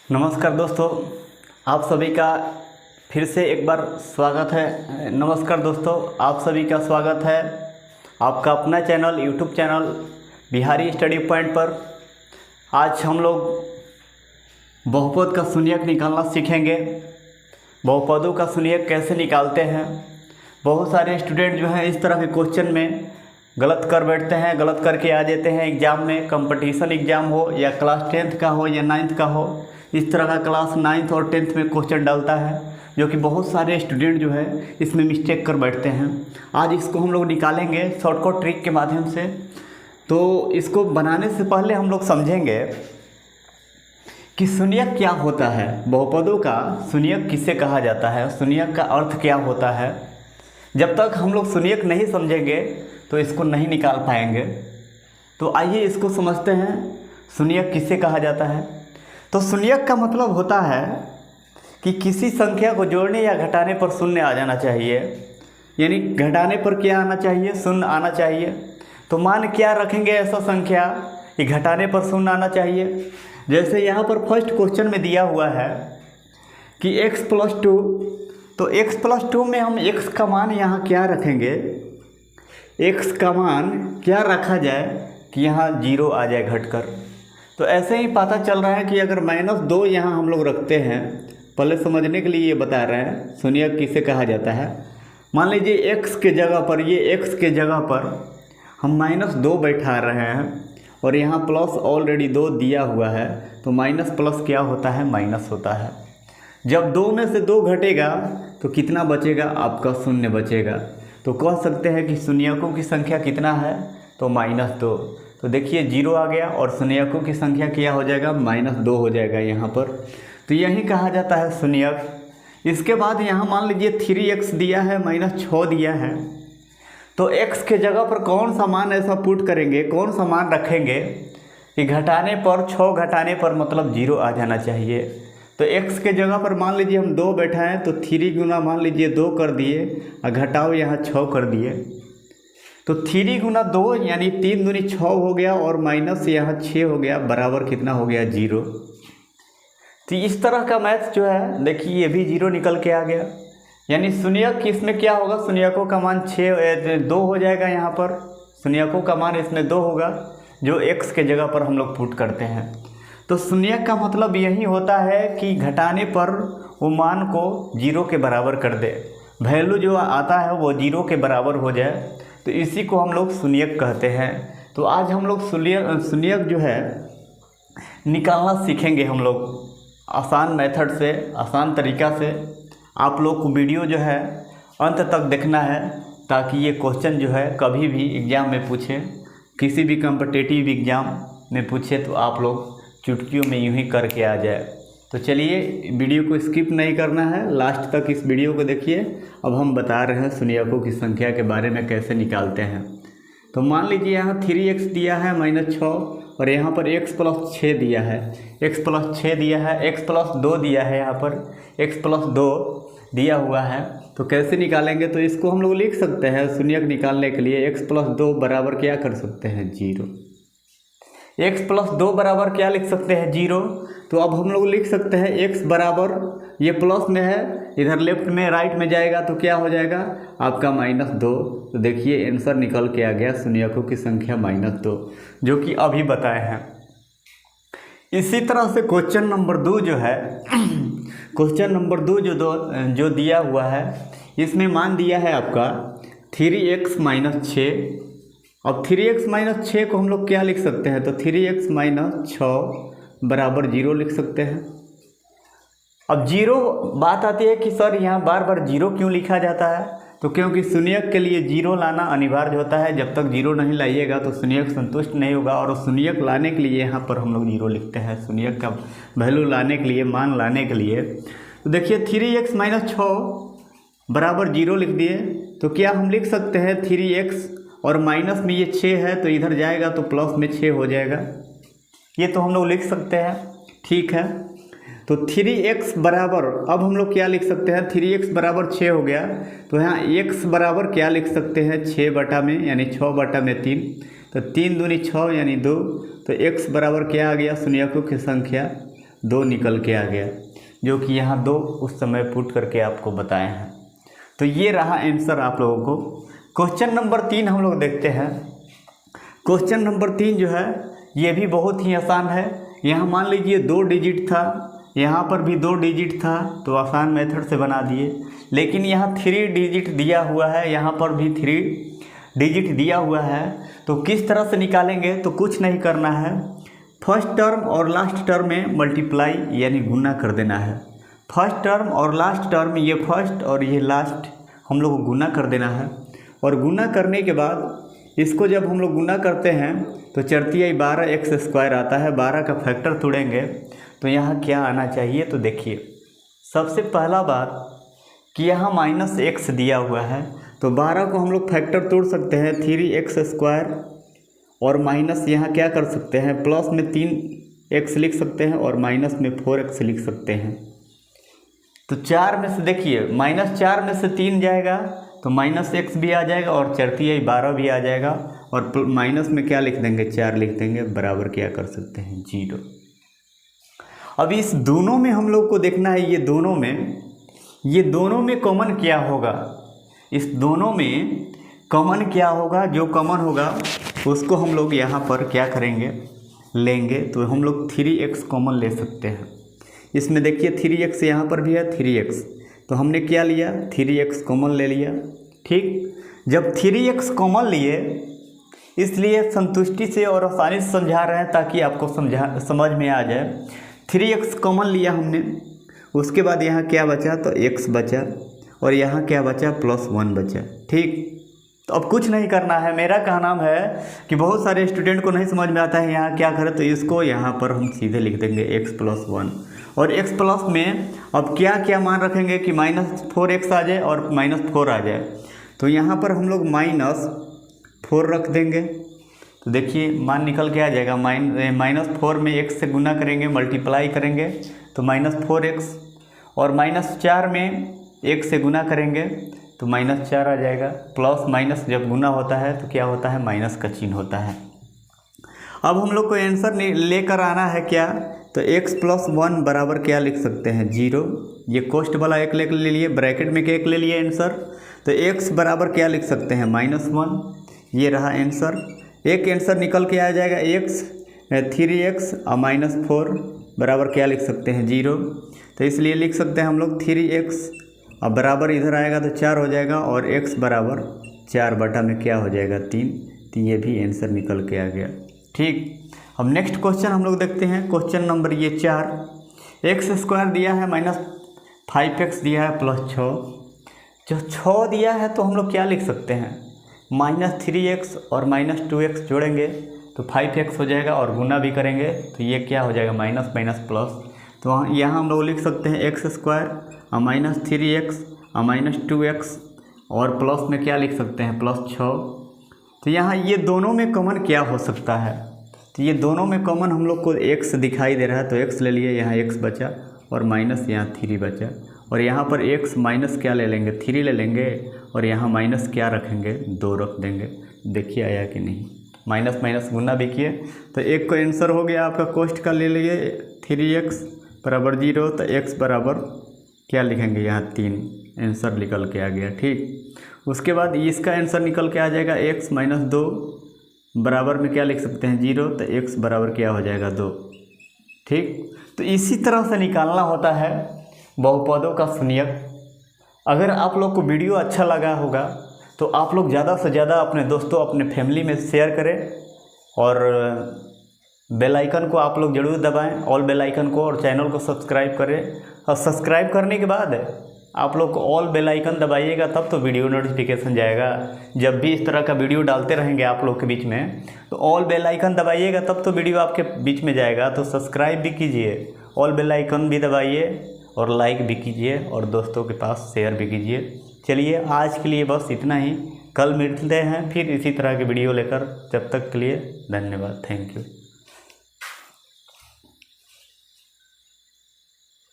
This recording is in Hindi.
नमस्कार दोस्तों, आप सभी का फिर से एक बार स्वागत है। नमस्कार दोस्तों, आप सभी का स्वागत है आपका अपना channel YouTube channel Bihari study point पर। आज हम लोग बहुपद का शून्यक निकालना सीखेंगे। बहुपदों का शून्यक कैसे निकालते हैं। बहुत सारे स्टूडेंट जो हैं इस तरह के क्वेश्चन में गलत कर बैठते हैं, गलत करके आ जाते हैं एग्ज़ाम में। कंपटीशन एग्ज़ाम हो या क्लास 10th का हो या 9th का हो, इस तरह का क्लास 9th और 10th में क्वेश्चन डालता है, जो कि बहुत सारे स्टूडेंट जो है इसमें मिस्टेक कर बैठते हैं। आज इसको हम लोग निकालेंगे शॉर्टकट ट्रिक के माध्यम से। तो इसको बनाने से पहले हम लोग समझेंगे कि शून्यक क्या होता है, बहुपदों का शून्यक किसे कहा जाता है, शून्यक का अर्थ क्या होता है। जब तक हम लोग शून्यक नहीं समझेंगे तो इसको नहीं निकाल पाएंगे। तो आइए इसको समझते हैं, शून्यक किसे कहा जाता है। तो शून्यक का मतलब होता है कि किसी संख्या को जोड़ने या घटाने पर शून्य आ जाना चाहिए। यानी घटाने पर क्या आना चाहिए, शून्य आना चाहिए। तो मान क्या रखेंगे ऐसा संख्या कि घटाने पर शून्य आना चाहिए। जैसे यहाँ पर फर्स्ट क्वेश्चन में दिया हुआ है कि x+2, तो x+2 में हम x का मान यहाँ क्या रखेंगे, x का मान क्या रखा जाए कि यहाँ 0 आ जाए घटकर। तो ऐसे ही पता चल रहा है कि अगर -2 यहाँ हम लोग रखते हैं, पहले समझने के लिए ये बता रहे हैं शून्यक किसे कहा जाता है। मान लीजिए x के जगह पर, ये x के जगह पर हम -2 बैठा रहे हैं और यहाँ प्लस ऑलरेडी 2 दिया हुआ है। तो माइनस प्लस क्या होता है, माइनस होता है। जब 2 में से 2 घटेगा तो कितना बचेगा, आपका शून्य बचेगा। तो कह सकते हैं कि शून्यकों की संख्या कितना है, तो -2। तो देखिए 0 आ गया और शून्यकों की संख्या क्या हो जाएगा, -2 हो जाएगा यहाँ पर। तो यही कहा जाता है शून्यक। इसके बाद यहाँ मान लीजिए 3x दिया है, -6 दिया है। तो x के जगह पर कौन सा मान ऐसा पुट करेंगे, कौन सा मान रखेंगे कि घटाने पर, 6 घटाने पर मतलब 0 आ जाना चाहिए। तो x के जगह पर मान लीजिए हम 2 बैठाएँ तो 3 गुना मान लीजिए 2 कर दिए और घटाओ यहाँ 6 कर दिए। तो 3 गुना 2 यानी 3 दूनी 6 हो गया और माइनस यहाँ 6 हो गया, बराबर कितना हो गया, 0। तो इस तरह का मैथ जो है देखिए ये भी 0 निकल के आ गया। यानी शून्यक इसमें क्या होगा, शून्यकों का मान 2 हो जाएगा। यहाँ पर शून्यकों का मान इसमें 2 होगा, जो x के जगह पर हम लोग पुट करते हैं। तो शून्यक का मतलब यही होता है कि घटाने पर वो मान को 0 के बराबर कर दे, वैल्यू जो आता है वो 0 के बराबर हो जाए। तो इसी को हम लोग शून्यक कहते हैं। तो आज हम लोग शून्यक जो है निकालना सीखेंगे हम लोग आसान मेथड से, आसान तरीक़ा से। आप लोग को वीडियो जो है अंत तक देखना है, ताकि ये क्वेश्चन जो है कभी भी एग्ज़ाम में पूछे, किसी भी कॉम्पिटिटिव एग्ज़ाम में पूछे तो आप लोग चुटकियों में यूँ ही करके आ जाए। तो चलिए वीडियो को स्किप नहीं करना है, लास्ट तक इस वीडियो को देखिए। अब हम बता रहे हैं शून्यकों की संख्या के बारे में कैसे निकालते हैं। तो मान लीजिए यहाँ 3x दिया है -6 और यहाँ पर x+6 दिया है, x+6 दिया है, x+2 दिया है, यहाँ पर x+2 दिया हुआ है। तो कैसे निकालेंगे, तो इसको हम लोग लिख सकते हैं शून्यक निकालने के लिए x+2 बराबर क्या कर सकते हैं, 0। x+2 बराबर क्या लिख सकते हैं, 0। तो अब हम लोग लिख सकते हैं x बराबर, ये प्लस में है, इधर लेफ्ट में राइट में जाएगा तो क्या हो जाएगा आपका -2। तो देखिए आंसर निकल के आ गया, शून्यकों की संख्या -2, जो कि अभी बताए हैं। इसी तरह से क्वेश्चन नंबर 2 जो है क्वेश्चन नंबर 2 जो दिया हुआ है, इसमें मान दिया है आपका 3x - 6। अब 3x - 6 को हम लोग क्या लिख सकते हैं, तो 3x - 6 बराबर 0 लिख सकते हैं। अब 0 बात आती है कि सर यहाँ बार बार 0 क्यों लिखा जाता है, तो क्योंकि शून्यक के लिए 0 लाना अनिवार्य होता है। जब तक 0 नहीं लाइएगा तो शून्यक संतुष्ट नहीं होगा, और शून्यक लाने के लिए यहाँ पर हम लोग 0 लिखते हैं, शून्यक का वैल्यू लाने के लिए, मान लाने के लिए। तो देखिए 3x - 6 बराबर 0 लिख दिए। तो क्या हम लिख सकते हैं 3x और माइनस में ये 6 है तो इधर जाएगा तो प्लस में 6 हो जाएगा, ये तो हम लोग लिख सकते हैं, ठीक है। तो 3x बराबर, अब हम लोग क्या लिख सकते हैं, 3x बराबर 6 हो गया। तो यहाँ x बराबर क्या लिख सकते हैं, 6 बटा में, यानी 6 बटा में 3। तो 3 दूनी 6 यानी 2। तो x बराबर क्या आ गया, शून्यकों की संख्या 2 निकल के आ गया, जो कि यहाँ 2 उस समय पुट करके आपको बताए हैं। तो ये रहा आंसर आप लोगों को। क्वेश्चन नंबर 3 हम लोग देखते हैं। क्वेश्चन नंबर 3 जो है ये भी बहुत ही आसान है। यहाँ मान लीजिए 2 डिजिट था, यहाँ पर भी 2 डिजिट था, तो आसान मेथड से बना दिए। लेकिन यहाँ 3 डिजिट दिया हुआ है, यहाँ पर भी 3 डिजिट दिया हुआ है, तो किस तरह से निकालेंगे? तो कुछ नहीं करना है, फर्स्ट टर्म और लास्ट टर्म में मल्टीप्लाई यानी गुना कर देना है। फर्स्ट टर्म और लास्ट टर्म, ये फर्स्ट और ये लास्ट हम लोग को गुना कर देना है। और गुना करने के बाद इसको जब हम लोग गुना करते हैं तो 4 12x² आता है। 12 का फैक्टर तोड़ेंगे तो यहाँ क्या आना चाहिए? तो देखिए, सबसे पहला बात कि यहाँ -x दिया हुआ है, तो 12 को हम लोग फैक्टर तोड़ सकते हैं 3x² और माइनस यहाँ क्या कर सकते हैं, प्लस में 3x लिख सकते हैं और माइनस में 4x लिख सकते हैं। तो 4 में से देखिए -4 में से 3 जाएगा तो -x भी आ जाएगा और 4 12 भी आ जाएगा, और माइनस में क्या लिख देंगे, 4 लिख देंगे, बराबर क्या कर सकते हैं, 0। अब इस दोनों में हम लोग को देखना है, ये दोनों में कॉमन क्या होगा, इस दोनों में कॉमन क्या होगा। जो कॉमन होगा उसको हम लोग यहाँ पर क्या करेंगे, लेंगे। तो हम लोग 3x कॉमन ले सकते हैं। इसमें देखिए 3x यहाँ पर भी है, 3x, तो हमने क्या लिया, 3x कॉमन ले लिया। ठीक, जब 3x कॉमन लिए, इसलिए संतुष्टि से और आसानी से समझा रहे हैं ताकि आपको समझ में आ जाए। 3x कॉमन लिया हमने, उसके बाद यहाँ क्या बचा, तो x बचा, और यहाँ क्या बचा, +1 बचा। ठीक, तो अब कुछ नहीं करना है। मेरा कहना है कि बहुत सारे स्टूडेंट को नहीं समझ में आता है यहाँ क्या करें, तो इसको यहाँ पर हम सीधे लिख देंगे x + 1, और x प्लस में अब क्या क्या मान रखेंगे कि -4x आ जाए और -4 आ जाए। तो यहाँ पर हम लोग -4 रख देंगे, तो देखिए मान निकल के आ जाएगा। -4 में x से गुना करेंगे, मल्टीप्लाई करेंगे तो -4x, और -4 में x से गुना करेंगे तो -4 आ जाएगा। प्लस माइनस जब गुना होता है तो क्या होता है, माइनस का चिन्ह होता है। अब हम लोग को आंसर लेकर आना है क्या, तो x + 1 बराबर क्या लिख सकते हैं, 0। ये कोष्ट वाला एक ले लिए, ब्रैकेट में एक ले लिए आंसर, तो x बराबर क्या लिख सकते हैं, -1। ये रहा आंसर। एक आंसर निकल के आ जाएगा, 3x और -4 बराबर क्या लिख सकते हैं, 0। तो इसलिए लिख सकते हैं हम लोग 3x, अब बराबर इधर आएगा तो 4 हो जाएगा, और x बराबर 4 बटा में क्या हो जाएगा, 3। तो ये भी आंसर निकल के आ गया। ठीक, अब नेक्स्ट क्वेश्चन हम लोग देखते हैं। क्वेश्चन नंबर ये 4, x² दिया है, -5x दिया है, +6। जो 6 दिया है तो हम लोग क्या लिख सकते हैं, -3x और -2x जोड़ेंगे तो 5x हो जाएगा, और गुना भी करेंगे तो ये क्या हो जाएगा, माइनस माइनस प्लस। तो यहाँ हम लोग लिख सकते हैं x² और -3x और -2x, और प्लस में क्या लिख सकते हैं, +6। तो यहाँ ये दोनों में कॉमन क्या हो सकता है, तो ये दोनों में कॉमन हम लोग को x दिखाई दे रहा है, तो x ले लिए, यहाँ x बचा, और माइनस यहाँ 3 बचा, और यहाँ पर x माइनस क्या ले लेंगे, 3 ले लेंगे, और यहाँ माइनस क्या रखेंगे, 2 रख देंगे। देखिए आया कि नहीं, माइनस माइनस गुना भी किए, तो एक को आंसर हो गया आपका कोष्ट का ले लिए 3x बराबर 0, तो x बराबर क्या लिखेंगे, यहाँ 3, आंसर निकल के आ गया। ठीक, उसके बाद इसका आंसर निकल के आ जाएगा x - 2 बराबर में क्या लिख सकते हैं, 0, तो x बराबर क्या हो जाएगा, 2। ठीक, तो इसी तरह से निकालना होता है बहुपदों का शून्यक। अगर आप लोग को वीडियो अच्छा लगा होगा तो आप लोग ज़्यादा से ज़्यादा अपने दोस्तों, अपने फैमिली में शेयर करें, और बेल आइकन को आप लोग ज़रूर दबाएं, ऑल बेल आइकन को, और चैनल को सब्सक्राइब करें। और सब्सक्राइब करने के बाद आप लोग को ऑल बेल आइकन दबाइएगा, तब तो वीडियो नोटिफिकेशन जाएगा। जब भी इस तरह का वीडियो डालते रहेंगे आप लोग के बीच में, तो ऑल बेल आइकन दबाइएगा, तब तो वीडियो आपके बीच में जाएगा। तो सब्सक्राइब भी कीजिए, ऑल बेल आइकन भी दबाइए, और लाइक भी कीजिए, और दोस्तों के पास शेयर भी कीजिए। चलिए आज के लिए बस इतना ही, कल मिलते हैं फिर इसी तरह के वीडियो लेकर। जब तक के लिए धन्यवाद, थैंक यू।